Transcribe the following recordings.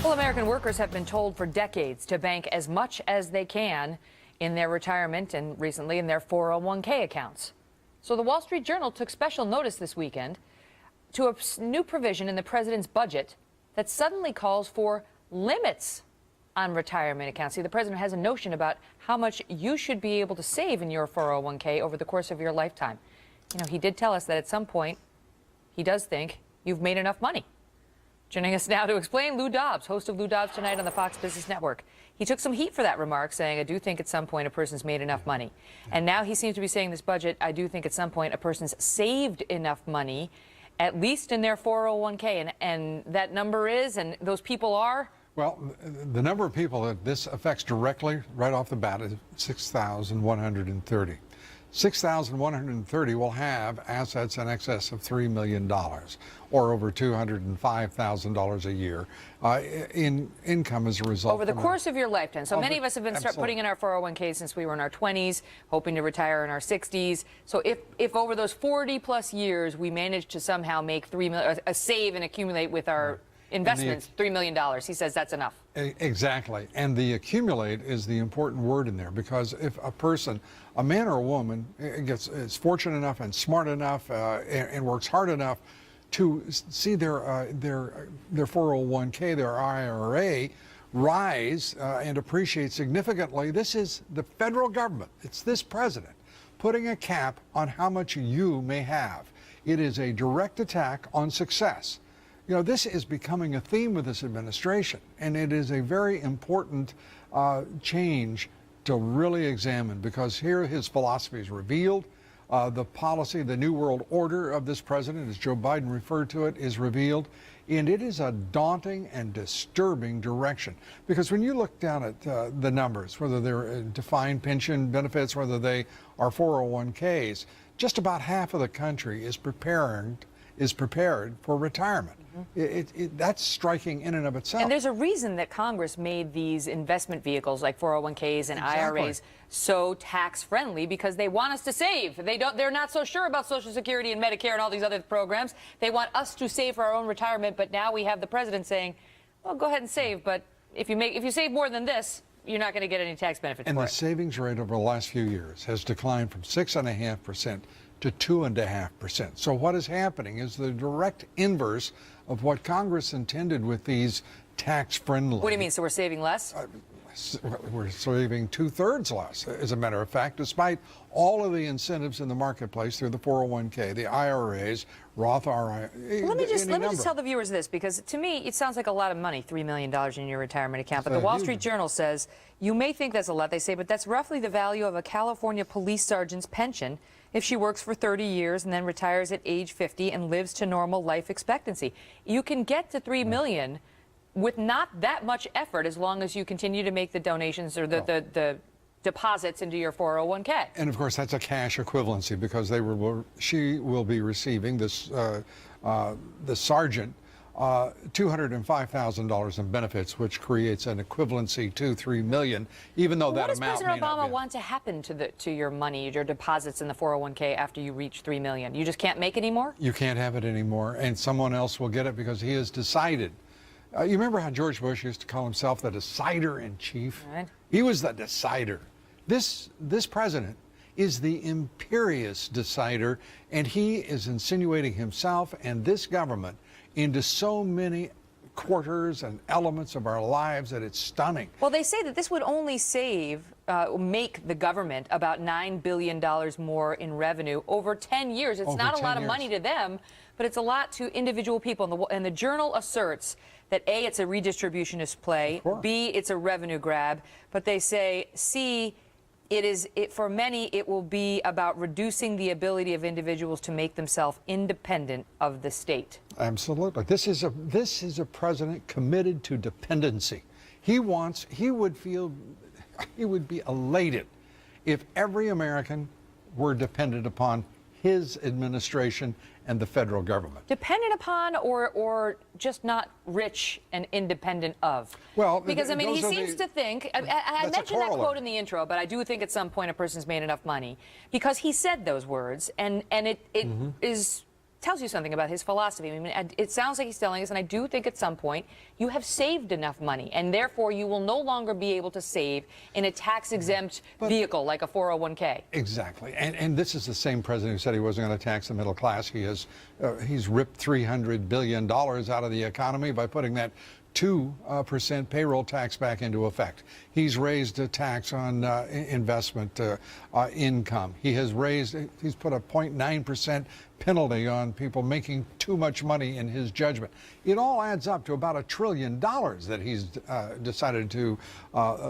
Well, American workers have been told for decades to bank as much as they can in their retirement and recently in their 401k accounts. So the Wall Street Journal took special notice this weekend to a new provision in the president's budget that suddenly calls for limits on retirement accounts. See, the president has a notion about how much you should be able to save in your 401k over the course of your lifetime. You know, he did tell us that at some point he does think you've made enough money. Joining us now to explain, Lou Dobbs, host of Lou Dobbs Tonight on the Fox Business Network. He took some heat for that remark, saying, I do think at some point a person's made enough money. And now he seems to be saying this budget, I do think at some point a person's saved enough money, at least in their 401k. And that number is, and those people are? Well, the number of people that this affects directly right off the bat is 6,130. 6,130 will have assets in excess of $3 million, or over $205,000 a year in income as a result. Over the course of your lifetime. So many of us have been putting in our 401k since we were in our 20s, hoping to retire in our 60s. So if over those 40-plus years we managed to somehow make a save and accumulate with our investments, $3 million. He says that's enough. Exactly. And the accumulate is the important word in there, because if a person, a man or a woman, is fortunate enough and smart enough and works hard enough to see their 401k, their IRA, rise and appreciate significantly, this is the federal government, it's this president, putting a cap on how much you may have. It is a direct attack on success. You know, this is becoming a theme with this administration, and it is a very important change to really examine, because here his philosophy is revealed. The policy, the New World Order of this president, as Joe Biden referred to it, is revealed. And it is a daunting and disturbing direction. Because when you look down at the numbers, whether they're defined pension benefits, whether they are 401ks, just about half of the country is prepared for retirement. That's striking in and of itself. And there's a reason that Congress made these investment vehicles like 401ks and IRAs so tax-friendly, because they want us to save. They're not so sure about Social Security and Medicare and all these other programs. They want us to save for our own retirement, but now we have the president saying, well, go ahead and save, but if you save more than this, you're not going to get any tax benefits and for it. And the savings rate over the last few years has declined from 6.5% to 2.5%. So what is happening is the direct inverse of what Congress intended with these tax-friendly. What do you mean? So we're saving less? We're saving 2/3 less, as a matter of fact, despite all of the incentives in the marketplace through the 401k, the IRAs, Roth IRA. Let me just tell the viewers this, because to me it sounds like a lot of money, $3 million in your retirement account. But the Wall Street Journal says you may think that's a lot. They say, but that's roughly the value of a California police sergeant's pension if she works for 30 years and then retires at age 50 and lives to normal life expectancy. You can get to $3 million with not that much effort, as long as you continue to make the donations or the deposits into your 401k. And of course, that's a cash equivalency, because she will be receiving this the sergeant $205,000 in benefits, which creates an equivalency to $3 million, even though that amount may not be. What does President Obama want to happen to your money, your deposits in the 401k after you reach $3 million? You just can't make it anymore? You can't have it anymore, and someone else will get it, because he has decided. You remember how George Bush used to call himself the decider-in-chief? Right. He was the decider. This president is the imperious decider, and he is insinuating himself and this government into so many quarters and elements of our lives that it's stunning. Well, they say that this would only make the government about $9 billion more in revenue over 10 years. It's not a lot of money to them, but it's a lot to individual people. And the Journal asserts that A, it's a redistributionist play, B, it's a revenue grab, but they say, C, for many, it will be about reducing the ability of individuals to make themselves independent of the state. Absolutely. This is a president committed to dependency. He would be elated if every American were dependent upon his administration and the federal government. Dependent upon, or just not rich and independent of? Well, because I mean, he seems to think, I mentioned that quote in the intro, but I do think at some point a person's made enough money, because he said those words, and it is tells you something about his philosophy. I mean, it sounds like he's telling us, and I do think at some point you have saved enough money, and therefore you will no longer be able to save in a tax-exempt vehicle like a 401k. Exactly, and this is the same president who said he wasn't going to tax the middle class. He's ripped $300 billion out of the economy by putting that 2% payroll tax back into effect. He's raised a tax on investment income. He's put a 0.9% penalty on people making too much money in his judgment. It all adds up to about $1 trillion that he's decided to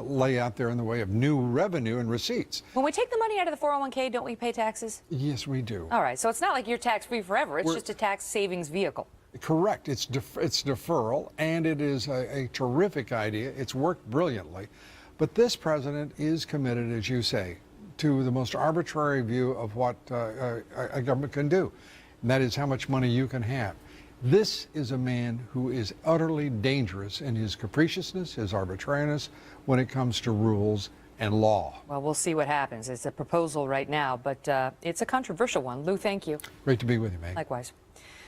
lay out there in the way of new revenue and receipts. When we take the money out of the 401k, don't we pay taxes? Yes, we do. All right, so it's not like you're tax-free forever. It's just a tax savings vehicle. Correct. It's deferral, and it is a terrific idea. It's worked brilliantly. But this president is committed, as you say, to the most arbitrary view of what a government can do, and that is how much money you can have. This is a man who is utterly dangerous in his capriciousness, his arbitrariness, when it comes to rules and law. Well, we'll see what happens. It's a proposal right now, but it's a controversial one. Lou, thank you. Great to be with you, Meg. Likewise.